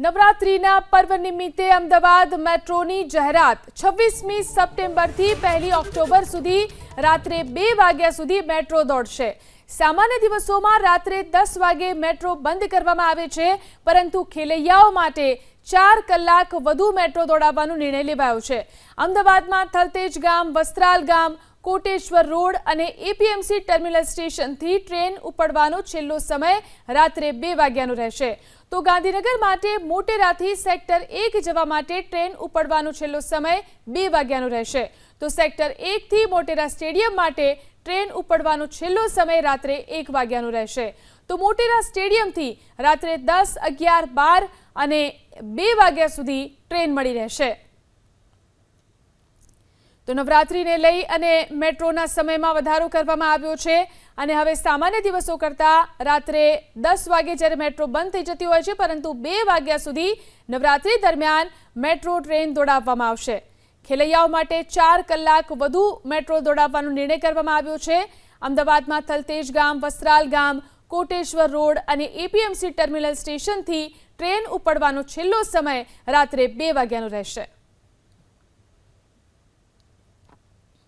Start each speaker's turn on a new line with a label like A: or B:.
A: નવરાત્રીના પર્વ નિમિત્તે અમદાવાદ મેટ્રોની જાહેરાત 26મી સપ્ટેમ્બરથી 1 ઓક્ટોબર સુધી રાત્રે 2 વાગ્યા સુધી મેટ્રો દોડશે। સામાન્ય દિવસોમાં રાત્રે 10 વાગે મેટ્રો બંધ કરવામાં આવે છે, પરંતુ ખેલૈયાઓ માટે 4 કલાક વધુ મેટ્રો દોડાવવાનો નિર્ણય લેવાયો છે। અમદાવાદમાં થલતેજ ગામ, વસ્ત્રાલ ગામ, કોટેશ્વર રોડ અને એપીએમસી ટર્મિનલ સ્ટેશનથી ટ્રેન ઉપડવાનો છેલ્લો સમય રાત્રે 2 વાગ્યાનો રહેશે। તો ગાંધીનગર માટે મોટેરાથી સેક્ટર 1 જવા માટે ટ્રેન ઉપડવાનો છેલ્લો સમય 2 વાગ્યાનો રહેશે। તો સેક્ટર 1 થી મોટેરા સ્ટેડિયમ માટે ટ્રેન ઉપડવાનો છેલ્લો સમય રાત્રે 1 વાગ્યાનો રહેશે। તો મોટેરા સ્ટેડિયમથી રાત્રે 10, 11, 12 અને 2 વાગ્યા સુધી ટ્રેન મળી રહેશે। તો નવરાત્રીને લઈ અને મેટ્રોના સમયમાં વધારો કરવામાં આવ્યો છે અને હવે સામાન્ય દિવસો કરતાં રાત્રે 10 વાગે જ્યારે મેટ્રો બંધ થઈ જતી હોય છે, પરંતુ 2 વાગ્યા સુધી નવરાત્રી દરમિયાન મેટ્રો ટ્રેન દોડાવવામાં આવશે। ખેલૈયાઓ માટે 4 કલાક વધુ મેટ્રો દોડાવવાનો નિર્ણય કરવામાં આવ્યો છે। અમદાવાદમાં થલતેજ ગામ, વસ્ત્રાલ ગામ, કોટેશ્વર રોડ અને એપીએમસી ટર્મિનલ સ્ટેશનથી ટ્રેન ઉપડવાનો છેલ્લો સમય રાત્રે 2 વાગ્યાનો રહેશે।